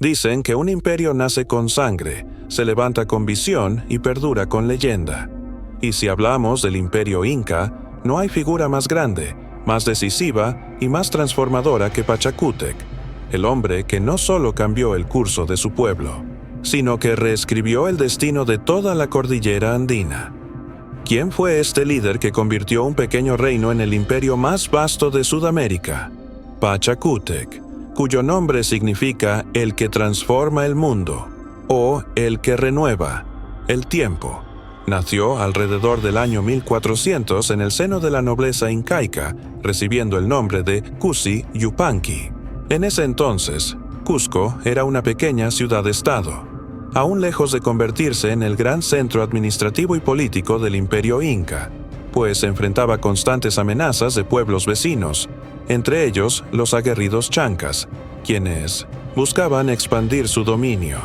Dicen que un imperio nace con sangre, se levanta con visión y perdura con leyenda. Y si hablamos del imperio inca, no hay figura más grande, más decisiva y más transformadora que Pachacútec, el hombre que no solo cambió el curso de su pueblo, sino que reescribió el destino de toda la cordillera andina. ¿Quién fue este líder que convirtió un pequeño reino en el imperio más vasto de Sudamérica? Pachacútec, cuyo nombre significa el que transforma el mundo, o el que renueva el tiempo. Nació alrededor del año 1400 en el seno de la nobleza incaica, recibiendo el nombre de Cusi Yupanqui. En ese entonces, Cusco era una pequeña ciudad-estado, aún lejos de convertirse en el gran centro administrativo y político del imperio inca, pues enfrentaba constantes amenazas de pueblos vecinos, entre ellos los aguerridos chancas, quienes buscaban expandir su dominio.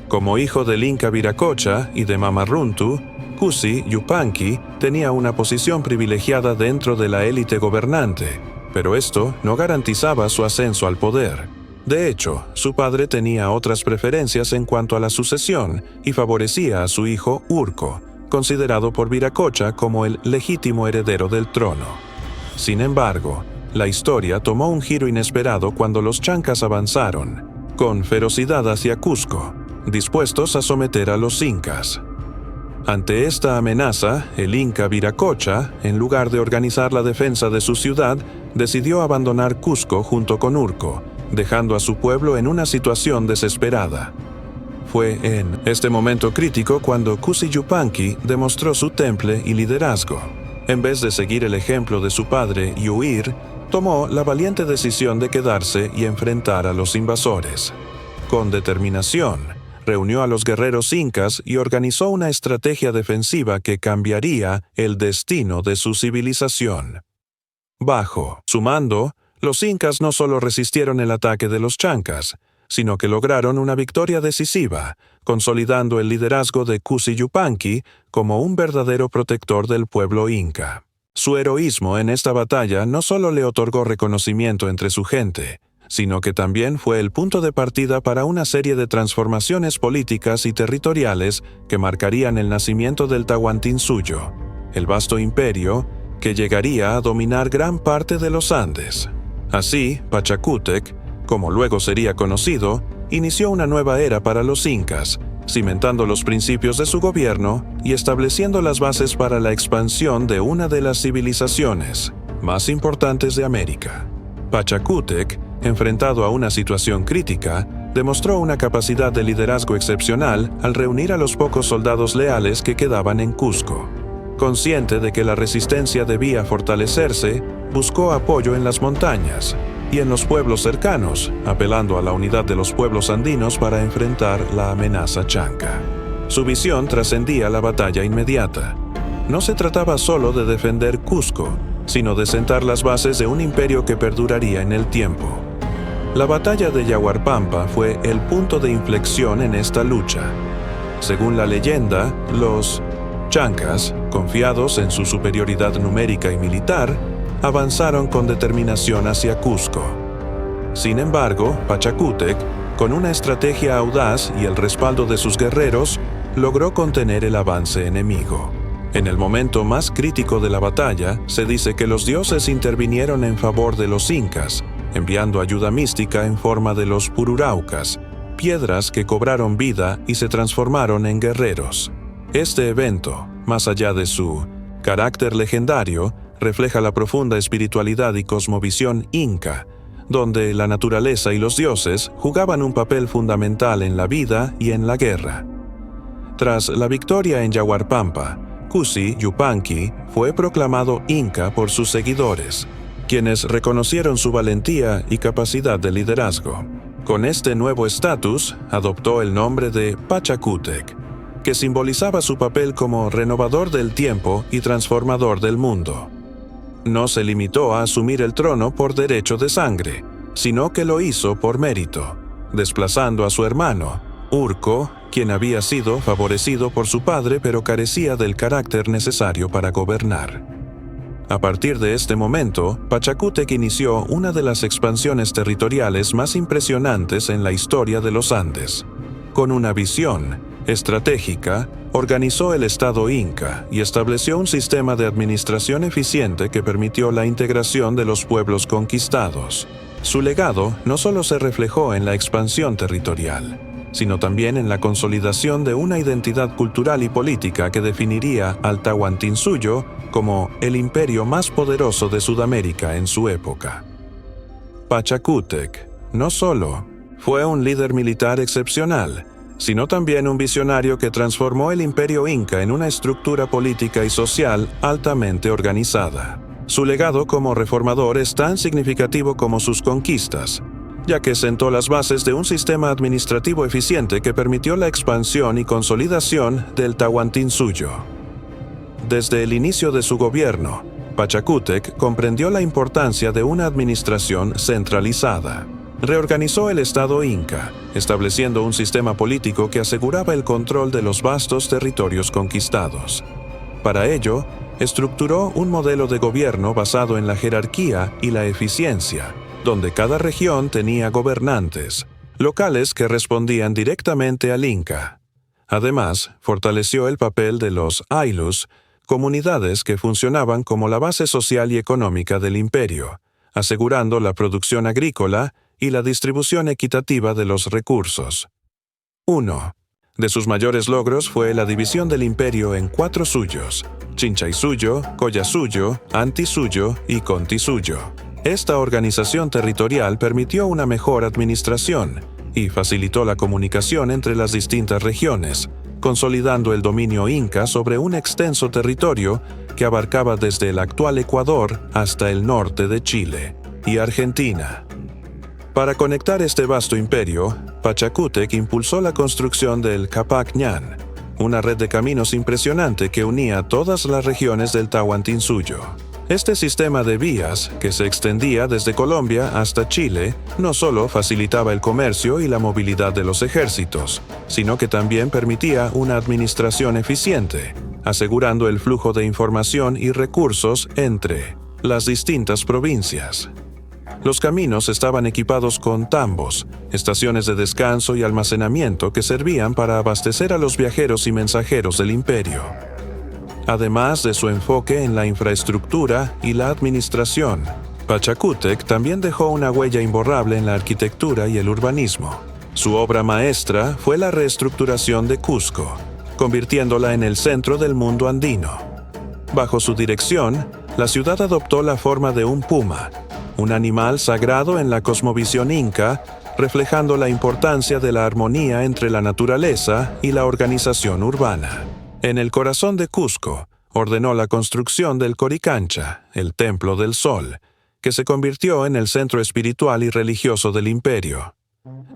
Como hijo del inca Viracocha y de Mama Runtu, Cusi Yupanqui tenía una posición privilegiada dentro de la élite gobernante, pero esto no garantizaba su ascenso al poder. De hecho, su padre tenía otras preferencias en cuanto a la sucesión y favorecía a su hijo Urco, considerado por Viracocha como el legítimo heredero del trono. Sin embargo, la historia tomó un giro inesperado cuando los chancas avanzaron, con ferocidad hacia Cusco, dispuestos a someter a los incas. Ante esta amenaza, el inca Viracocha, en lugar de organizar la defensa de su ciudad, decidió abandonar Cusco junto con Urco, dejando a su pueblo en una situación desesperada. Fue en este momento crítico cuando Cusi Yupanqui demostró su temple y liderazgo. En vez de seguir el ejemplo de su padre y huir, tomó la valiente decisión de quedarse y enfrentar a los invasores. Con determinación, reunió a los guerreros incas y organizó una estrategia defensiva que cambiaría el destino de su civilización. Bajo su mando, los incas no solo resistieron el ataque de los chancas, sino que lograron una victoria decisiva, consolidando el liderazgo de Cusi Yupanqui como un verdadero protector del pueblo inca. Su heroísmo en esta batalla no solo le otorgó reconocimiento entre su gente, sino que también fue el punto de partida para una serie de transformaciones políticas y territoriales que marcarían el nacimiento del Tahuantinsuyo, el vasto imperio que llegaría a dominar gran parte de los Andes. Así, Pachacútec, como luego sería conocido, inició una nueva era para los incas, cimentando los principios de su gobierno y estableciendo las bases para la expansión de una de las civilizaciones más importantes de América. Pachacútec, enfrentado a una situación crítica, demostró una capacidad de liderazgo excepcional al reunir a los pocos soldados leales que quedaban en Cusco. Consciente de que la resistencia debía fortalecerse, buscó apoyo en las montañas y en los pueblos cercanos, apelando a la unidad de los pueblos andinos para enfrentar la amenaza chanca. Su visión trascendía la batalla inmediata. No se trataba solo de defender Cusco, sino de sentar las bases de un imperio que perduraría en el tiempo. La batalla de Yaguarpampa fue el punto de inflexión en esta lucha. Según la leyenda, los chancas, confiados en su superioridad numérica y militar, avanzaron con determinación hacia Cusco. Sin embargo, Pachacútec, con una estrategia audaz y el respaldo de sus guerreros, logró contener el avance enemigo. En el momento más crítico de la batalla, se dice que los dioses intervinieron en favor de los incas, enviando ayuda mística en forma de los pururaucas, piedras que cobraron vida y se transformaron en guerreros. Este evento, más allá de su carácter legendario, refleja la profunda espiritualidad y cosmovisión inca, donde la naturaleza y los dioses jugaban un papel fundamental en la vida y en la guerra. Tras la victoria en Yaguarpampa, Cusi Yupanqui fue proclamado inca por sus seguidores, quienes reconocieron su valentía y capacidad de liderazgo. Con este nuevo estatus, adoptó el nombre de Pachacútec, que simbolizaba su papel como renovador del tiempo y transformador del mundo. No se limitó a asumir el trono por derecho de sangre, sino que lo hizo por mérito, desplazando a su hermano, Urco, quien había sido favorecido por su padre pero carecía del carácter necesario para gobernar. A partir de este momento, Pachacútec inició una de las expansiones territoriales más impresionantes en la historia de los Andes. Con una visión estratégica, organizó el Estado Inca y estableció un sistema de administración eficiente que permitió la integración de los pueblos conquistados. Su legado no solo se reflejó en la expansión territorial, sino también en la consolidación de una identidad cultural y política que definiría al Tahuantinsuyo como el imperio más poderoso de Sudamérica en su época. Pachacútec no solo fue un líder militar excepcional, sino también un visionario que transformó el imperio inca en una estructura política y social altamente organizada. Su legado como reformador es tan significativo como sus conquistas, ya que sentó las bases de un sistema administrativo eficiente que permitió la expansión y consolidación del Tahuantinsuyo. Desde el inicio de su gobierno, Pachacútec comprendió la importancia de una administración centralizada. Reorganizó el Estado Inca, estableciendo un sistema político que aseguraba el control de los vastos territorios conquistados. Para ello, estructuró un modelo de gobierno basado en la jerarquía y la eficiencia, donde cada región tenía gobernantes locales que respondían directamente al Inca. Además, fortaleció el papel de los Aylus, comunidades que funcionaban como la base social y económica del imperio, asegurando la producción agrícola y la distribución equitativa de los recursos. 1. De sus mayores logros fue la división del imperio en 4 suyos: Chinchaysuyo, Collasuyo, Antisuyo y Contisuyo. Esta organización territorial permitió una mejor administración y facilitó la comunicación entre las distintas regiones, consolidando el dominio inca sobre un extenso territorio que abarcaba desde el actual Ecuador hasta el norte de Chile y Argentina. Para conectar este vasto imperio, Pachacútec impulsó la construcción del Capac Ñan, una red de caminos impresionante que unía todas las regiones del Tahuantinsuyo. Este sistema de vías, que se extendía desde Colombia hasta Chile, no solo facilitaba el comercio y la movilidad de los ejércitos, sino que también permitía una administración eficiente, asegurando el flujo de información y recursos entre las distintas provincias. Los caminos estaban equipados con tambos, estaciones de descanso y almacenamiento que servían para abastecer a los viajeros y mensajeros del imperio. Además de su enfoque en la infraestructura y la administración, Pachacútec también dejó una huella imborrable en la arquitectura y el urbanismo. Su obra maestra fue la reestructuración de Cusco, convirtiéndola en el centro del mundo andino. Bajo su dirección, la ciudad adoptó la forma de un puma, un animal sagrado en la cosmovisión inca, reflejando la importancia de la armonía entre la naturaleza y la organización urbana. En el corazón de Cusco, ordenó la construcción del Coricancha, el Templo del Sol, que se convirtió en el centro espiritual y religioso del imperio.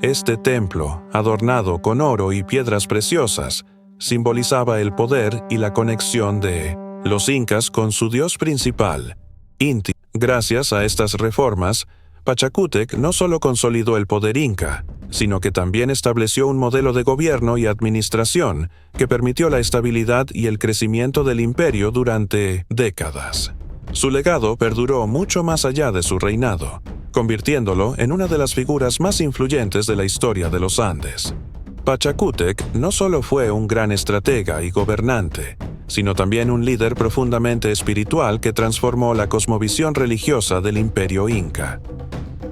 Este templo, adornado con oro y piedras preciosas, simbolizaba el poder y la conexión de los incas con su dios principal, Inti. Gracias a estas reformas, Pachacútec no solo consolidó el poder inca, sino que también estableció un modelo de gobierno y administración que permitió la estabilidad y el crecimiento del imperio durante décadas. Su legado perduró mucho más allá de su reinado, convirtiéndolo en una de las figuras más influyentes de la historia de los Andes. Pachacútec no solo fue un gran estratega y gobernante, sino también un líder profundamente espiritual que transformó la cosmovisión religiosa del imperio inca.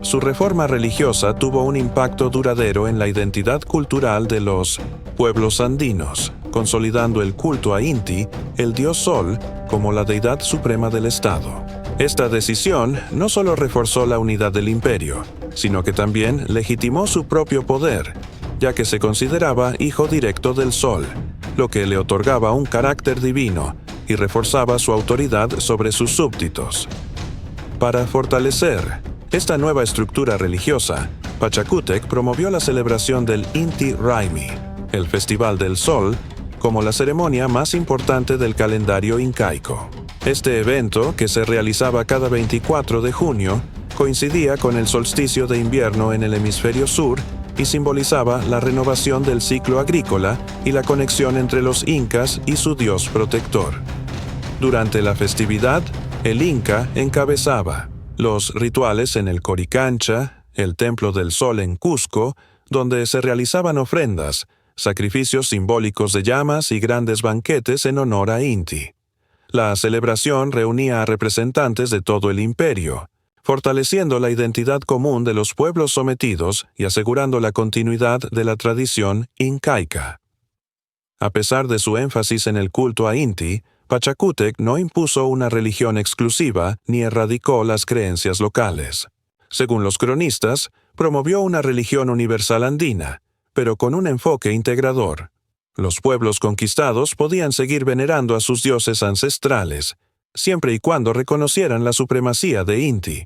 Su reforma religiosa tuvo un impacto duradero en la identidad cultural de los pueblos andinos, consolidando el culto a Inti, el dios Sol, como la deidad suprema del Estado. Esta decisión no solo reforzó la unidad del imperio, sino que también legitimó su propio poder, ya que se consideraba hijo directo del Sol, lo que le otorgaba un carácter divino y reforzaba su autoridad sobre sus súbditos. Para fortalecer esta nueva estructura religiosa, Pachacútec promovió la celebración del Inti Raymi, el Festival del Sol, como la ceremonia más importante del calendario incaico. Este evento, que se realizaba cada 24 de junio, coincidía con el solsticio de invierno en el hemisferio sur y simbolizaba la renovación del ciclo agrícola y la conexión entre los incas y su dios protector. Durante la festividad, El Inca encabezaba los rituales en el Coricancha, el Templo del Sol en Cusco, donde se realizaban ofrendas, sacrificios simbólicos de llamas y grandes banquetes en honor a Inti. La celebración reunía a representantes de todo el imperio, fortaleciendo la identidad común de los pueblos sometidos y asegurando la continuidad de la tradición incaica. A pesar de su énfasis en el culto a Inti, Pachacútec no impuso una religión exclusiva ni erradicó las creencias locales. Según los cronistas, promovió una religión universal andina, pero con un enfoque integrador. Los pueblos conquistados podían seguir venerando a sus dioses ancestrales, siempre y cuando reconocieran la supremacía de Inti.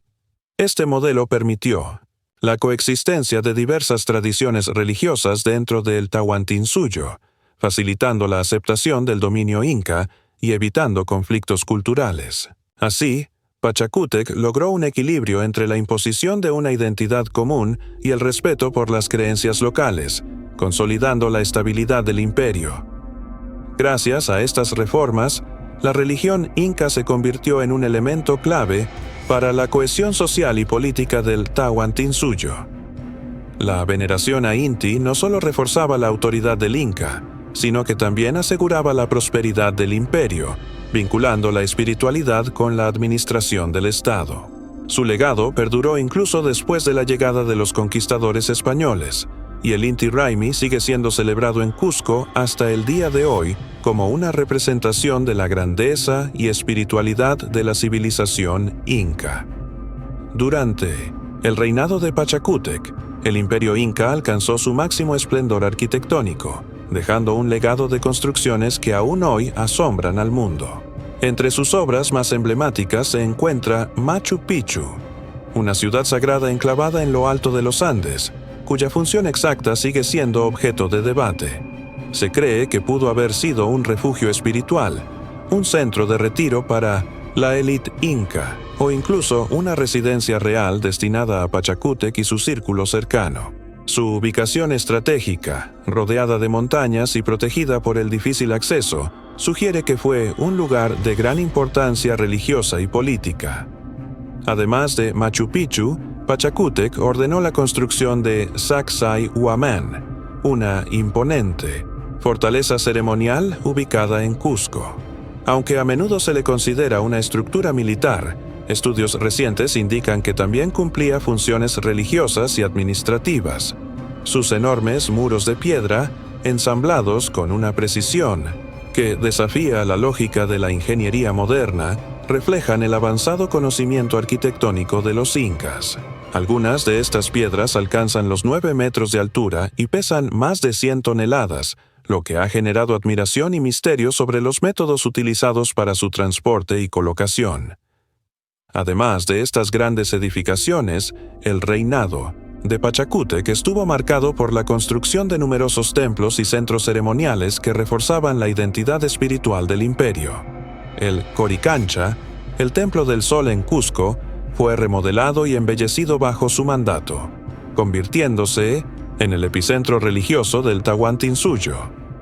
Este modelo permitió la coexistencia de diversas tradiciones religiosas dentro del Tahuantinsuyo, facilitando la aceptación del dominio inca y evitando conflictos culturales. Así, Pachacútec logró un equilibrio entre la imposición de una identidad común y el respeto por las creencias locales, consolidando la estabilidad del imperio. Gracias a estas reformas, la religión inca se convirtió en un elemento clave para la cohesión social y política del Tahuantinsuyo. La veneración a Inti no solo reforzaba la autoridad del Inca, sino que también aseguraba la prosperidad del imperio, vinculando la espiritualidad con la administración del Estado. Su legado perduró incluso después de la llegada de los conquistadores españoles, y el Inti Raymi sigue siendo celebrado en Cusco hasta el día de hoy como una representación de la grandeza y espiritualidad de la civilización inca. Durante el reinado de Pachacútec, el imperio inca alcanzó su máximo esplendor arquitectónico, dejando un legado de construcciones que aún hoy asombran al mundo. Entre sus obras más emblemáticas se encuentra Machu Picchu, una ciudad sagrada enclavada en lo alto de los Andes, cuya función exacta sigue siendo objeto de debate. Se cree que pudo haber sido un refugio espiritual, un centro de retiro para la élite inca, o incluso una residencia real destinada a Pachacútec y su círculo cercano. Su ubicación estratégica, rodeada de montañas y protegida por el difícil acceso, sugiere que fue un lugar de gran importancia religiosa y política. Además de Machu Picchu, Pachacútec ordenó la construcción de Sacsayhuamán, una imponente fortaleza ceremonial ubicada en Cusco. Aunque a menudo se le considera una estructura militar, estudios recientes indican que también cumplía funciones religiosas y administrativas. Sus enormes muros de piedra, ensamblados con una precisión que desafía la lógica de la ingeniería moderna, reflejan el avanzado conocimiento arquitectónico de los incas. Algunas de estas piedras alcanzan los 9 metros de altura y pesan más de 100 toneladas, lo que ha generado admiración y misterio sobre los métodos utilizados para su transporte y colocación. Además de estas grandes edificaciones, el reinado de Pachacútec estuvo marcado por la construcción de numerosos templos y centros ceremoniales que reforzaban la identidad espiritual del imperio. El Coricancha, el Templo del Sol en Cusco, fue remodelado y embellecido bajo su mandato, convirtiéndose en el epicentro religioso del Tahuantinsuyo.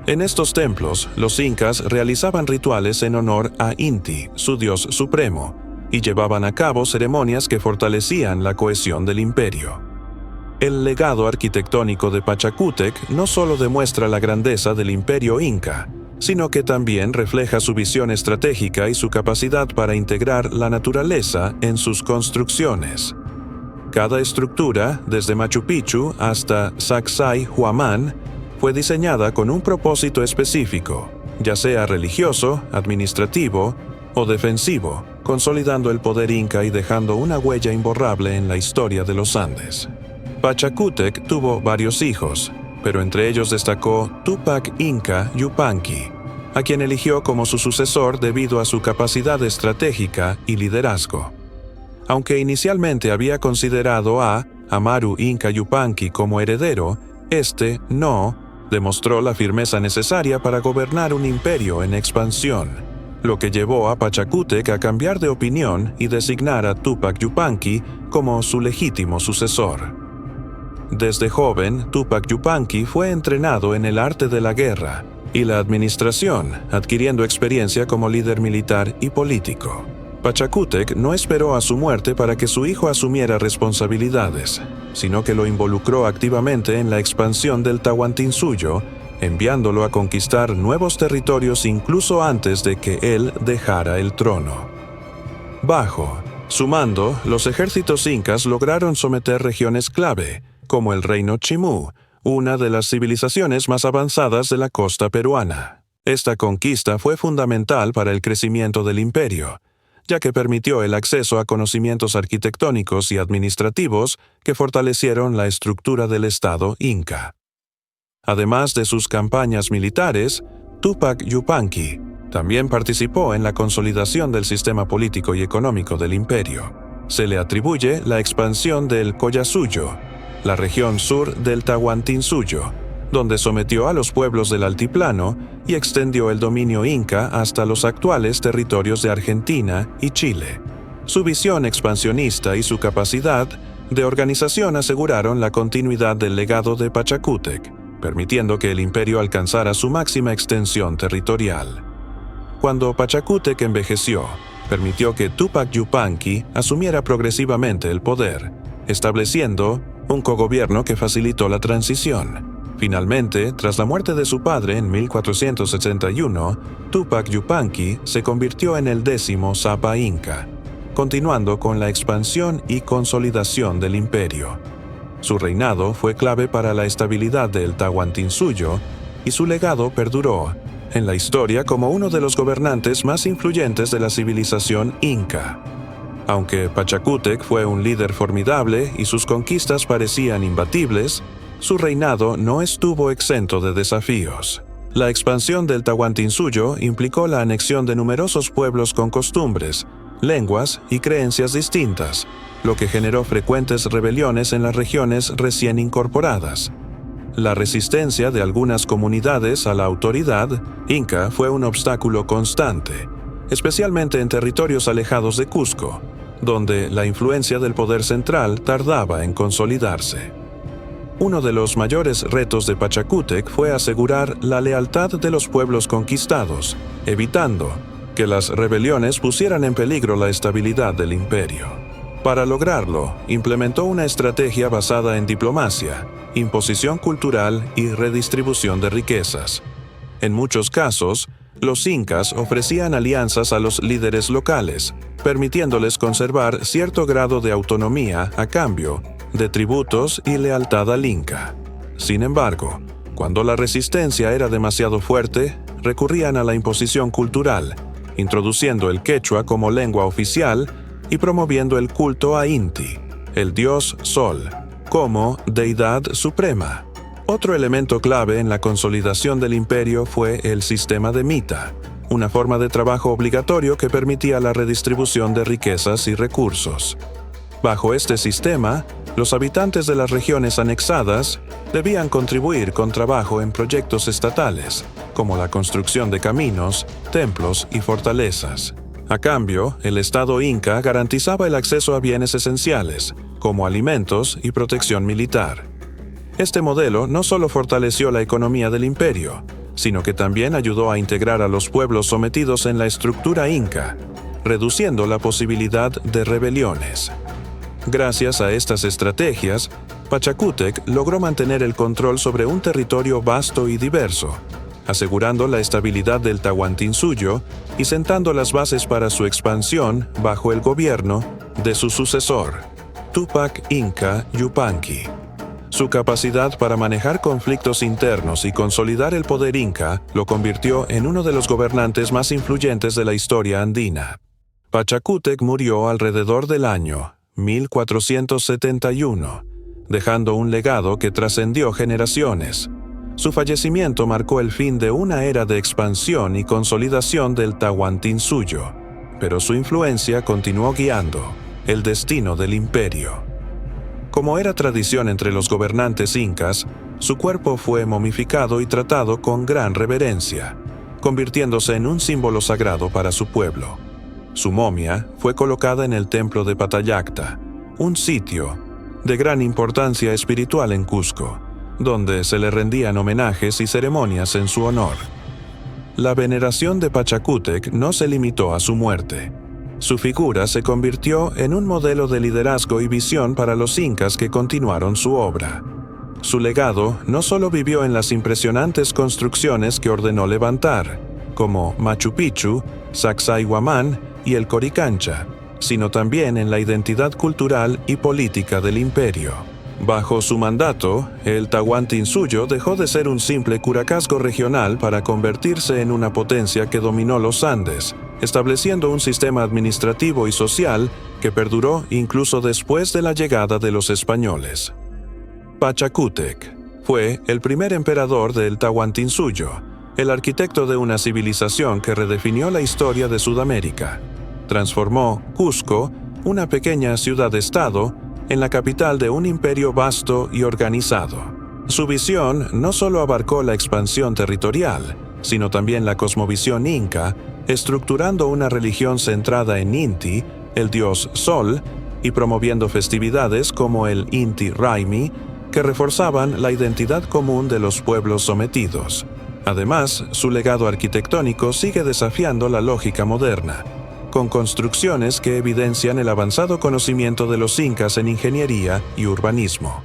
En estos templos, los incas realizaban rituales en honor a Inti, su dios supremo, y llevaban a cabo ceremonias que fortalecían la cohesión del imperio. El legado arquitectónico de Pachacútec no solo demuestra la grandeza del imperio inca, sino que también refleja su visión estratégica y su capacidad para integrar la naturaleza en sus construcciones. Cada estructura, desde Machu Picchu hasta Sacsayhuamán, fue diseñada con un propósito específico, ya sea religioso, administrativo o defensivo, consolidando el poder inca y dejando una huella imborrable en la historia de los Andes. Pachacútec tuvo varios hijos, pero entre ellos destacó Túpac Inca Yupanqui, a quien eligió como su sucesor debido a su capacidad estratégica y liderazgo. Aunque inicialmente había considerado a Amaru Inca Yupanqui como heredero, este no demostró la firmeza necesaria para gobernar un imperio en expansión, lo que llevó a Pachacútec a cambiar de opinión y designar a Túpac Yupanqui como su legítimo sucesor. Desde joven, Túpac Yupanqui fue entrenado en el arte de la guerra, y la administración, adquiriendo experiencia como líder militar y político. Pachacútec no esperó a su muerte para que su hijo asumiera responsabilidades, sino que lo involucró activamente en la expansión del Tahuantinsuyo, enviándolo a conquistar nuevos territorios incluso antes de que él dejara el trono. Bajo su mando, los ejércitos incas lograron someter regiones clave, como el reino Chimú, una de las civilizaciones más avanzadas de la costa peruana. Esta conquista fue fundamental para el crecimiento del imperio, ya que permitió el acceso a conocimientos arquitectónicos y administrativos que fortalecieron la estructura del Estado inca. Además de sus campañas militares, Túpac Yupanqui también participó en la consolidación del sistema político y económico del imperio. Se le atribuye la expansión del Collasuyo, la región sur del Tahuantinsuyo, donde sometió a los pueblos del altiplano y extendió el dominio inca hasta los actuales territorios de Argentina y Chile. Su visión expansionista y su capacidad de organización aseguraron la continuidad del legado de Pachacútec, permitiendo que el imperio alcanzara su máxima extensión territorial. Cuando Pachacútec envejeció, permitió que Túpac Yupanqui asumiera progresivamente el poder, estableciendo un cogobierno que facilitó la transición. Finalmente, tras la muerte de su padre en 1471, Túpac Yupanqui se convirtió en el 10º Sapa Inca, continuando con la expansión y consolidación del imperio. Su reinado fue clave para la estabilidad del Tahuantinsuyo y su legado perduró en la historia como uno de los gobernantes más influyentes de la civilización inca. Aunque Pachacútec fue un líder formidable y sus conquistas parecían imbatibles, su reinado no estuvo exento de desafíos. La expansión del Tahuantinsuyo implicó la anexión de numerosos pueblos con costumbres, lenguas y creencias distintas, lo que generó frecuentes rebeliones en las regiones recién incorporadas. La resistencia de algunas comunidades a la autoridad inca fue un obstáculo constante, especialmente en territorios alejados de Cusco, donde la influencia del poder central tardaba en consolidarse. Uno de los mayores retos de Pachacútec fue asegurar la lealtad de los pueblos conquistados, evitando que las rebeliones pusieran en peligro la estabilidad del imperio. Para lograrlo, implementó una estrategia basada en diplomacia, imposición cultural y redistribución de riquezas. En muchos casos, los incas ofrecían alianzas a los líderes locales, permitiéndoles conservar cierto grado de autonomía a cambio de tributos y lealtad al inca. Sin embargo, cuando la resistencia era demasiado fuerte, recurrían a la imposición cultural, introduciendo el quechua como lengua oficial y promoviendo el culto a Inti, el dios Sol, como deidad suprema. Otro elemento clave en la consolidación del imperio fue el sistema de mita, una forma de trabajo obligatorio que permitía la redistribución de riquezas y recursos. Bajo este sistema, los habitantes de las regiones anexadas debían contribuir con trabajo en proyectos estatales, como la construcción de caminos, templos y fortalezas. A cambio, el Estado inca garantizaba el acceso a bienes esenciales, como alimentos y protección militar. Este modelo no solo fortaleció la economía del imperio, sino que también ayudó a integrar a los pueblos sometidos en la estructura inca, reduciendo la posibilidad de rebeliones. Gracias a estas estrategias, Pachacútec logró mantener el control sobre un territorio vasto y diverso, asegurando la estabilidad del Tahuantinsuyo y sentando las bases para su expansión bajo el gobierno de su sucesor, Túpac Inca Yupanqui. Su capacidad para manejar conflictos internos y consolidar el poder inca lo convirtió en uno de los gobernantes más influyentes de la historia andina. Pachacútec murió alrededor del año 1471, dejando un legado que trascendió generaciones. Su fallecimiento marcó el fin de una era de expansión y consolidación del Tahuantinsuyo, pero su influencia continuó guiando el destino del imperio. Como era tradición entre los gobernantes incas, su cuerpo fue momificado y tratado con gran reverencia, convirtiéndose en un símbolo sagrado para su pueblo. Su momia fue colocada en el templo de Patallacta, un sitio de gran importancia espiritual en Cusco, donde se le rendían homenajes y ceremonias en su honor. La veneración de Pachacútec no se limitó a su muerte. Su figura se convirtió en un modelo de liderazgo y visión para los incas que continuaron su obra. Su legado no solo vivió en las impresionantes construcciones que ordenó levantar, como Machu Picchu, Sacsayhuamán y el Coricancha, sino también en la identidad cultural y política del imperio. Bajo su mandato, el Tahuantinsuyo dejó de ser un simple curacazgo regional para convertirse en una potencia que dominó los Andes, estableciendo un sistema administrativo y social que perduró incluso después de la llegada de los españoles. Pachacútec fue el primer emperador del Tahuantinsuyo, el arquitecto de una civilización que redefinió la historia de Sudamérica. Transformó Cusco, una pequeña ciudad-estado, en la capital de un imperio vasto y organizado. Su visión no solo abarcó la expansión territorial, sino también la cosmovisión inca, estructurando una religión centrada en Inti, el dios Sol, y promoviendo festividades como el Inti Raymi, que reforzaban la identidad común de los pueblos sometidos. Además, su legado arquitectónico sigue desafiando la lógica moderna, con construcciones que evidencian el avanzado conocimiento de los incas en ingeniería y urbanismo.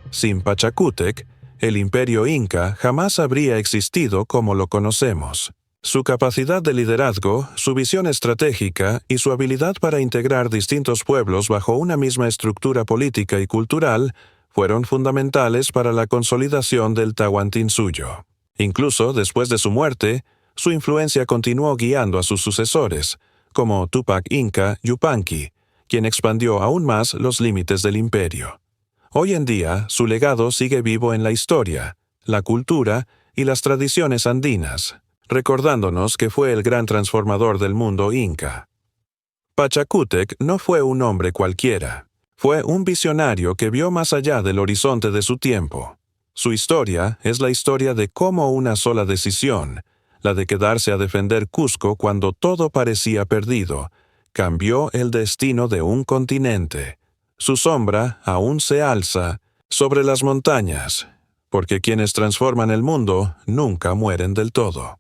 Sin Pachacútec, el imperio inca jamás habría existido como lo conocemos. Su capacidad de liderazgo, su visión estratégica y su habilidad para integrar distintos pueblos bajo una misma estructura política y cultural fueron fundamentales para la consolidación del Tahuantinsuyo. Incluso después de su muerte, su influencia continuó guiando a sus sucesores, como Tupac Inca Yupanqui, quien expandió aún más los límites del imperio. Hoy en día, su legado sigue vivo en la historia, la cultura y las tradiciones andinas, recordándonos que fue el gran transformador del mundo inca. Pachacútec no fue un hombre cualquiera. Fue un visionario que vio más allá del horizonte de su tiempo. Su historia es la historia de cómo una sola decisión, la de quedarse a defender Cusco cuando todo parecía perdido, cambió el destino de un continente. Su sombra aún se alza sobre las montañas, porque quienes transforman el mundo nunca mueren del todo.